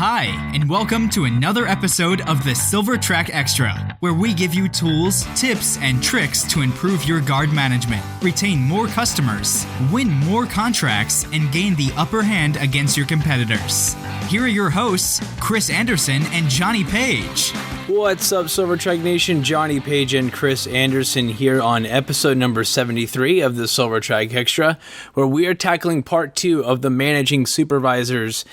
Hi, and welcome to another episode of the Silver Track Extra, where we give you tools, tips, and tricks to improve your guard management, retain more customers, win more contracts, and gain the upper hand against your competitors. Here are your hosts, Chris Anderson and Johnny Page. What's up, Silver Track Nation? Johnny Page and Chris Anderson here on episode number 73 of the Silver Track Extra, where we are tackling part 2 of the Managing Supervisors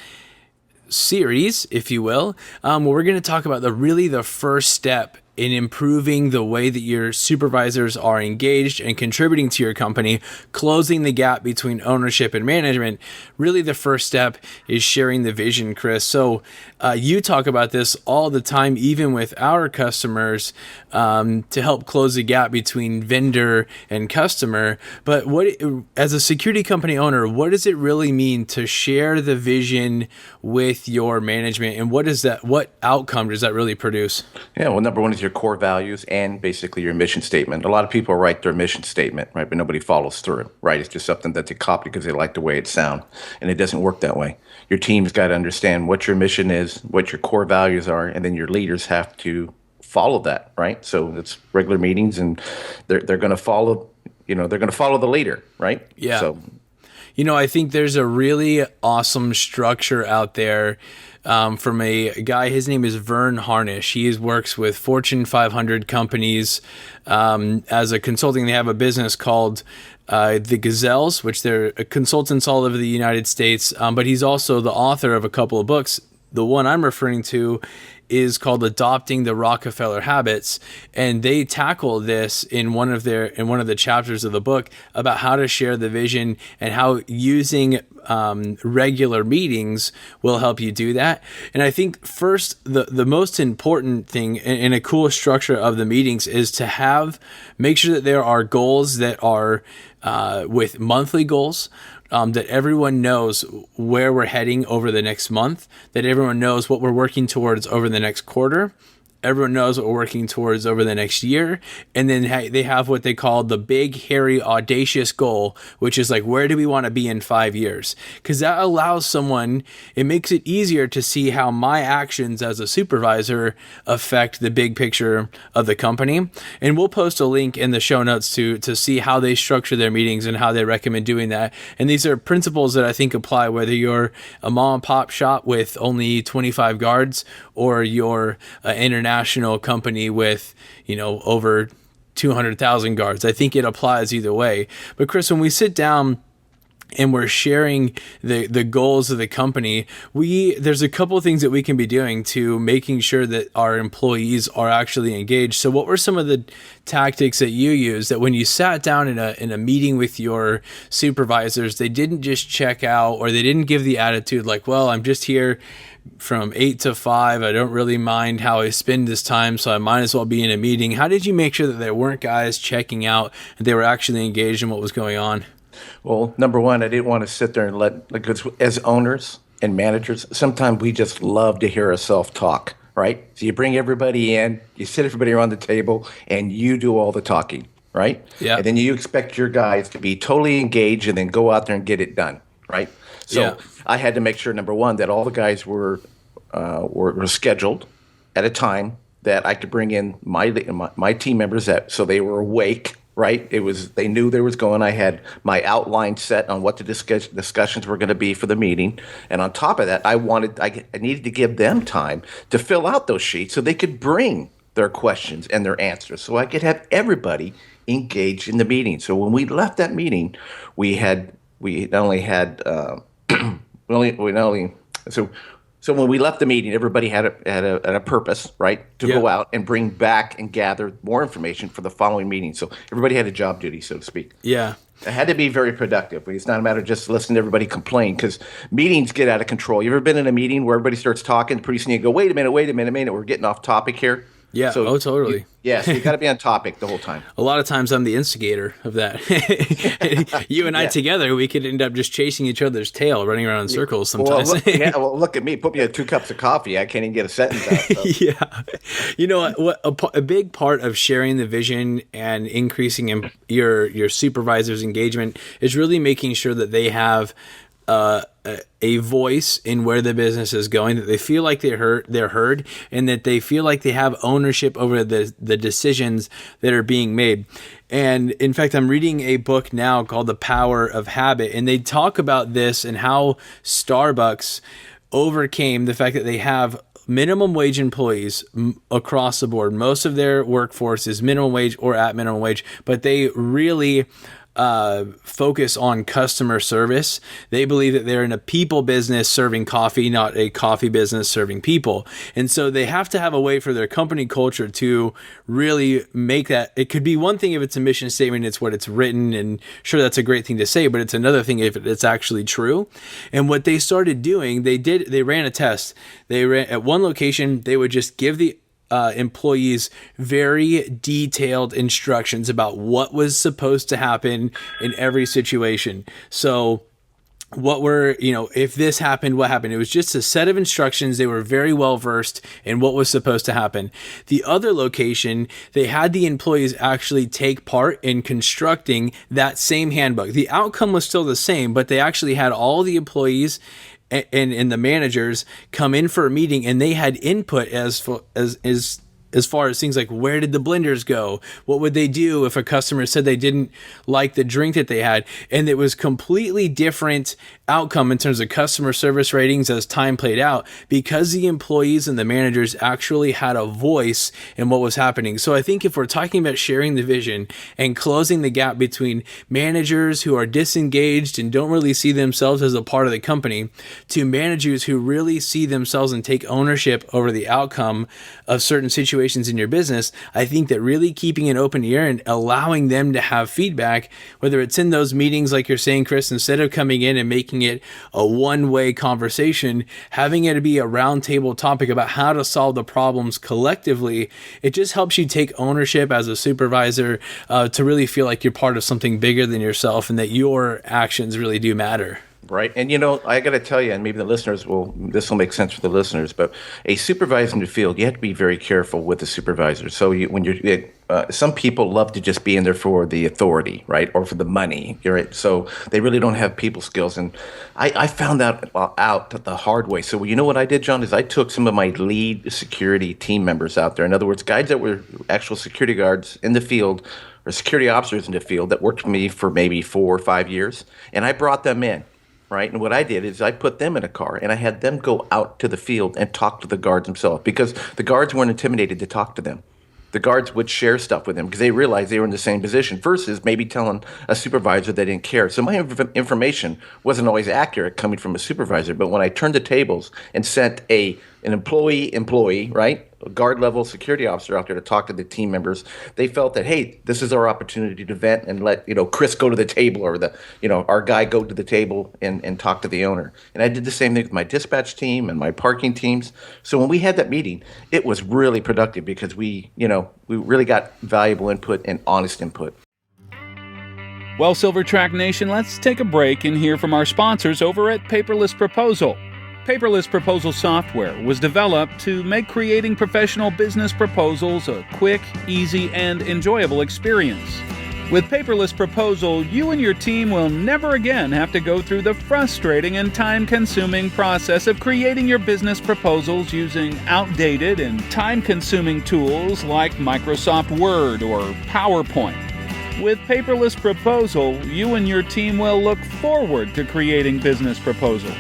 series, if you will, where we're going to talk about the first step in improving the way that your supervisors are engaged and contributing to your company, closing the gap between ownership and management. Really, the first step is sharing the vision, Chris. So you talk about this all the time, even with our customers, to help close the gap between vendor and customer. But as a security company owner, what does it really mean to share the vision with your management, and what outcome does that really produce? Yeah, well, number one is your core values and basically your mission statement. A lot of people write their mission statement, right, but nobody follows through, right? It's just something that they copy because they like the way it sounds, and it doesn't work that way. Your team's got to understand what your mission is, what your core values are, and then your leaders have to follow that, right? So it's regular meetings, and they're going to follow, they're going to follow the leader, right? Yeah. So, I think there's a really awesome structure out there from a guy. His name is Vern Harnish. He works with Fortune 500 companies as a consulting. They have a business called the Gazelles, which they're consultants all over the United States. But he's also the author of a couple of books. The one I'm referring to is called Adopting the Rockefeller Habits, and they tackle this in one of the chapters of the book about how to share the vision and how using regular meetings will help you do that. And I think first, the most important thing in a cool structure of the meetings is to make sure that there are goals that are with monthly goals. That everyone knows where we're heading over the next month, that everyone knows what we're working towards over the next quarter, everyone knows what we're working towards over the next year, and then they have what they call the big, hairy, audacious goal, which is like, where do we want to be in 5 years? Because that allows it makes it easier to see how my actions as a supervisor affect the big picture of the company. And we'll post a link in the show notes to see how they structure their meetings and how they recommend doing that. And these are principles that I think apply whether you're a mom and pop shop with only 25 guards or you're an international company with, over 200,000 guards. I think it applies either way. But Chris, when we sit down and we're sharing the goals of the company, there's a couple of things that we can be doing to making sure that our employees are actually engaged. So what were some of the tactics that you used that when you sat down in a meeting with your supervisors, they didn't just check out, or they didn't give the attitude like, well, I'm just here from 8 to 5. I don't really mind how I spend this time, so I might as well be in a meeting. How did you make sure that there weren't guys checking out and they were actually engaged in what was going on? well, number one, I didn't want to sit there and because as owners and managers, sometimes we just love to hear ourselves talk, right? So you bring everybody in, you sit everybody around the table, and you do all the talking, right? Yeah. And then you expect your guys to be totally engaged and then go out there and get it done, right? So Yeah. I had to make sure, number one, that all the guys were scheduled at a time that I could bring in my team members so they were awake, right? They knew there was going. I had my outline set on what the discussions were going to be for the meeting, and on top of that, I needed to give them time to fill out those sheets so they could bring their questions and their answers, so I could have everybody engaged in the meeting. So when we left that meeting, So when we left the meeting, everybody had a purpose, right, to go out and bring back and gather more information for the following meeting. So everybody had a job duty, so to speak. Yeah. It had to be very productive. It's not a matter of just listening to everybody complain, because meetings get out of control. You ever been in a meeting where everybody starts talking, pretty soon you go, wait a minute, we're getting off topic here? Yeah. So Totally. So you got to be on topic the whole time. A lot of times I'm the instigator of that. You and I together, we could end up just chasing each other's tail, running around in circles sometimes. Look at me. Put me at 2 cups of coffee. I can't even get a sentence out. So. Yeah. You know what? A big part of sharing the vision and increasing your supervisor's engagement is really making sure that they have a voice in where the business is going, that they feel like they're heard, and that they feel like they have ownership over the decisions that are being made. And in fact, I'm reading a book now called The Power of Habit, and they talk about this and how Starbucks overcame the fact that they have minimum wage employees across the board. Most of their workforce is minimum wage or at minimum wage, but they really focus on customer service. They believe that they're in a people business serving coffee, not a coffee business serving people. And so they have to have a way for their company culture to really make that. It could be one thing if it's a mission statement, it's what it's written, and sure, that's a great thing to say, but it's another thing if it's actually true. And what they started doing, they ran a test. They ran at one location, they would just give the employees very detailed instructions about what was supposed to happen in every situation. So if this happened, what happened? It was just a set of instructions. They were very well versed in what was supposed to happen. The other location, they had the employees actually take part in constructing that same handbook. The outcome was still the same, but they actually had all the employees and the managers come in for a meeting, and they had input as far as things like, where did the blenders go? What would they do if a customer said they didn't like the drink that they had? And it was completely different outcome in terms of customer service ratings as time played out, because the employees and the managers actually had a voice in what was happening. So I think if we're talking about sharing the vision and closing the gap between managers who are disengaged and don't really see themselves as a part of the company to managers who really see themselves and take ownership over the outcome of certain situations in your business, I think that really keeping an open ear and allowing them to have feedback, whether it's in those meetings like you're saying, Chris, instead of coming in and making it a one-way conversation, having it be a roundtable topic about how to solve the problems collectively, it just helps you take ownership as a supervisor to really feel like you're part of something bigger than yourself and that your actions really do matter. Right. And, I got to tell you, and maybe this will make sense for the listeners, but a supervisor in the field, you have to be very careful with the supervisor. So some people love to just be in there for the authority, right, or for the money, right? So they really don't have people skills. And I found that out the hard way. So you know what I did, John, is I took some of my lead security team members out there. In other words, guys that were actual security guards in the field or security officers in the field that worked for me for maybe 4 or 5 years, and I brought them in. Right. And what I did is I put them in a car and I had them go out to the field and talk to the guards themselves, because the guards weren't intimidated to talk to them. The guards would share stuff with them because they realized they were in the same position versus maybe telling a supervisor they didn't care. So my information wasn't always accurate coming from a supervisor. But when I turned the tables and sent an employee, right, a guard level security officer out there to talk to the team members, they felt that, hey, this is our opportunity to vent and let Chris go to the table, or our guy go to the table and talk to the owner. And I did the same thing with my dispatch team and my parking teams. So when we had that meeting, it was really productive because we really got valuable input and honest input. Well, Silvertrack Nation, let's take a break and hear from our sponsors over at Paperless Proposal. Paperless Proposal software was developed to make creating professional business proposals a quick, easy, and enjoyable experience. With Paperless Proposal, you and your team will never again have to go through the frustrating and time-consuming process of creating your business proposals using outdated and time-consuming tools like Microsoft Word or PowerPoint. With Paperless Proposal, you and your team will look forward to creating business proposals.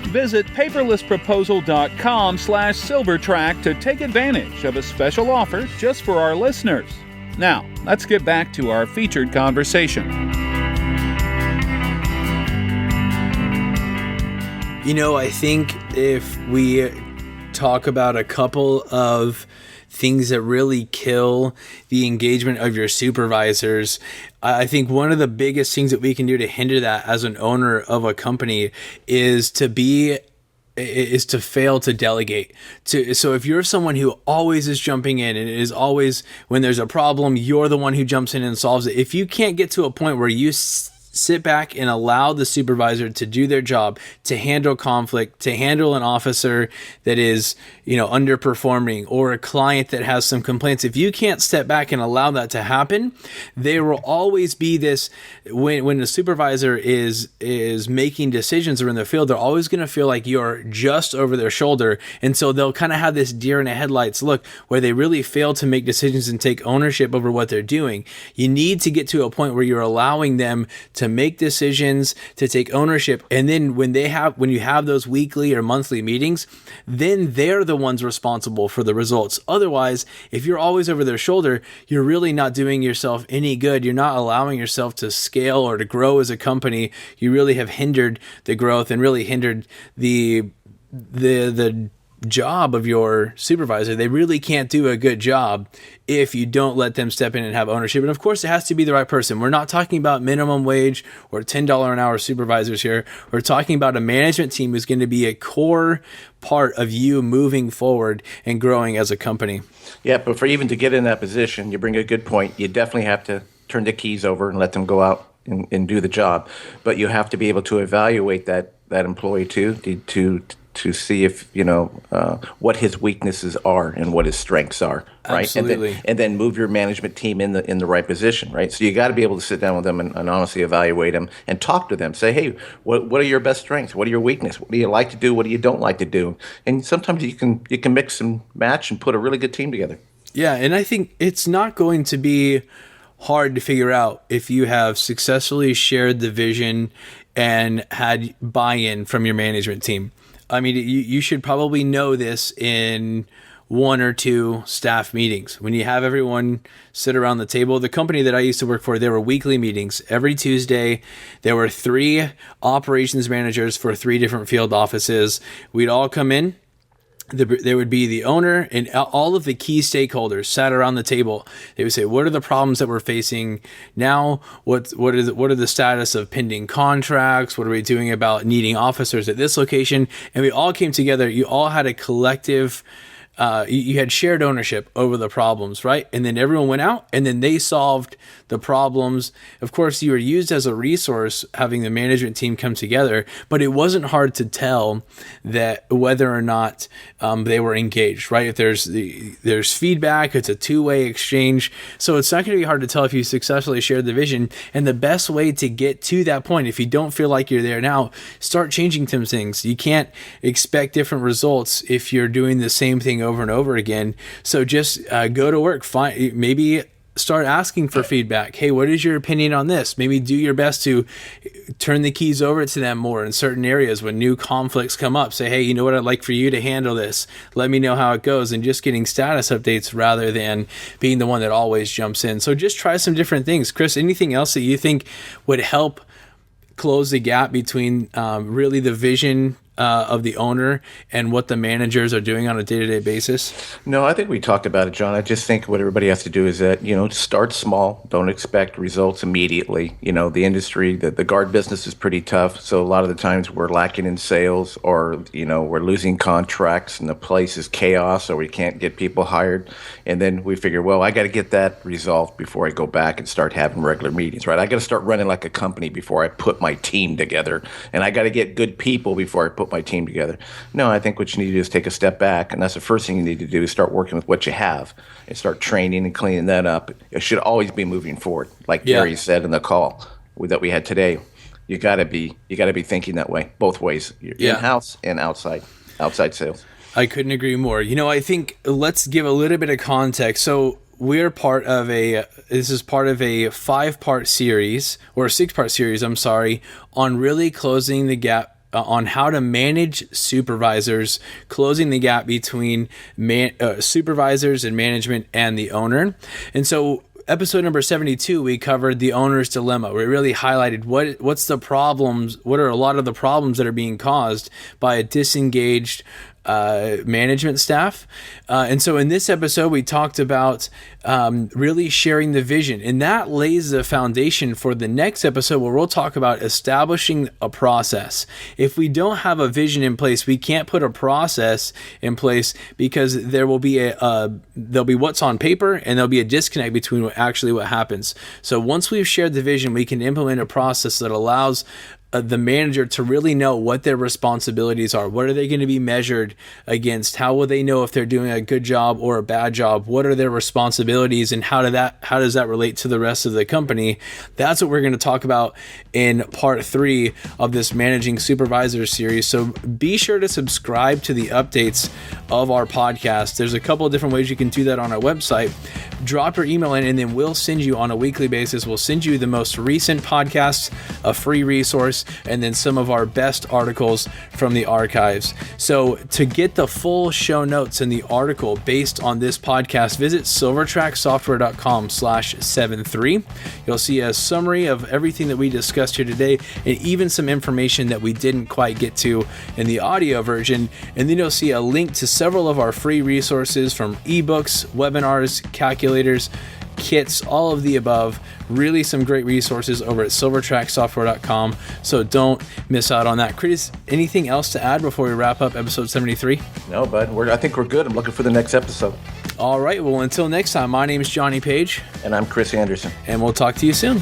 Visit paperlessproposal.com/Silvertrack to take advantage of a special offer just for our listeners. Now, let's get back to our featured conversation. I think if we talk about a couple of things that really kill the engagement of your supervisors, I think one of the biggest things that we can do to hinder that as an owner of a company is to fail to delegate. So if you're someone who always is jumping in and is always, when there's a problem, you're the one who jumps in and solves it. If you can't get to a point where you sit back and allow the supervisor to do their job, to handle conflict, to handle an officer that is, underperforming, or a client that has some complaints, if you can't step back and allow that to happen, there will always be this, when the supervisor is making decisions or in the field, they're always going to feel like you're just over their shoulder. And so they'll kind of have this deer in the headlights look where they really fail to make decisions and take ownership over what they're doing. You need to get to a point where you're allowing them to make decisions, to take ownership. And then when you have those weekly or monthly meetings, then they're the ones responsible for the results. Otherwise, if you're always over their shoulder, you're really not doing yourself any good. You're not allowing yourself to scale or to grow as a company. You really have hindered the growth and really hindered the job of your supervisor. They really can't do a good job if you don't let them step in and have ownership. And of course, it has to be the right person. We're not talking about minimum wage or $10 an hour supervisors here. We're talking about a management team who's going to be a core part of you moving forward and growing as a company. Yeah, but for even to get in that position, you bring a good point. You definitely have to turn the keys over and let them go out and do the job. But you have to be able to evaluate that employee to see if what his weaknesses are and what his strengths are, right? Absolutely. And then move your management team in the right position, right? So you got to be able to sit down with them and honestly evaluate them and talk to them. Say, hey, what are your best strengths? What are your weaknesses? What do you like to do? What do you don't like to do? And sometimes you can mix and match and put a really good team together. Yeah, and I think it's not going to be hard to figure out if you have successfully shared the vision and had buy-in from your management team. I mean, you should probably know this in one or two staff meetings. When you have everyone sit around the table, the company that I used to work for, there were weekly meetings. Every Tuesday, there were 3 operations managers for 3 different field offices. We'd all come in. There would be the owner and all of the key stakeholders sat around the table. They would say, what are the problems that we're facing now? What are the status of pending contracts? What are we doing about needing officers at this location? And we all came together. You all had a collective, you had shared ownership over the problems, right? And then everyone went out and then they solved the problems. Of course, you were used as a resource having the management team come together, but it wasn't hard to tell that whether or not they were engaged, right? If there's feedback, it's a two-way exchange. So it's not going to be hard to tell if you successfully shared the vision. And the best way to get to that point, if you don't feel like you're there now, start changing some things. You can't expect different results if you're doing the same thing over and over again. So just go to work, maybe start asking for feedback. Hey, what is your opinion on this? Maybe do your best to turn the keys over to them more in certain areas when new conflicts come up. Say, hey, you know what, I'd like for you to handle this. Let me know how it goes, and just getting status updates rather than being the one that always jumps in. So just try some different things. Chris, anything else that you think would help close the gap between really the vision of the owner and what the managers are doing on a day-to-day basis? No, I think we talked about it, John. I just think what everybody has to do is that, start small. Don't expect results immediately. The industry, the guard business is pretty tough. So a lot of the times we're lacking in sales, or, we're losing contracts and the place is chaos, or we can't get people hired. And then we figure, well, I got to get that resolved before I go back and start having regular meetings, right? I got to start running like a company before I put my team together. And I got to get good people before I put my team together. No, I think what you need to do is take a step back, and that's the first thing you need to do, is start working with what you have and start training and cleaning that up. It should always be moving forward, like Gary said in the call that we had today. You got to be thinking that way, both ways, in-house and outside sales. I couldn't agree more. I think let's give a little bit of context. So we're part of this is part of a 5-part series, or a 6-part series, on really closing the gap on how to manage supervisors, closing the gap between supervisors and management and the owner. And so episode number 72, we covered the owner's dilemma. We really highlighted what are a lot of the problems that are being caused by a disengaged management staff. And so in this episode, we talked about really sharing the vision, and that lays the foundation for the next episode where we'll talk about establishing a process. If we don't have a vision in place, we can't put a process in place, because there will be there'll be what's on paper, and there'll be a disconnect between what happens. So once we've shared the vision, we can implement a process that allows the manager to really know what their responsibilities are. What are they going to be measured against? How will they know if they're doing a good job or a bad job? What are their responsibilities, and how does that relate to the rest of the company? That's what we're going to talk about in part 3 of this Managing Supervisors series. So be sure to subscribe to the updates of our podcast. There's a couple of different ways you can do that on our website. Drop your email in, and then we'll send you on a weekly basis. We'll send you the most recent podcasts, a free resource, and then some of our best articles from the archives. So to get the full show notes and the article based on this podcast, visit silvertracksoftware.com/73. You'll see a summary of everything that we discussed here today, and even some information that we didn't quite get to in the audio version. And then you'll see a link to several of our free resources, from ebooks, webinars, calculators, kits, all of the above. Really some great resources over at silvertracksoftware.com. So don't miss out on that. Chris, anything else to add before we wrap up episode 73? No, bud. I think we're good. I'm looking for the next episode. All right. Well, until next time, my name is Johnny Page. And I'm Chris Anderson. And we'll talk to you soon.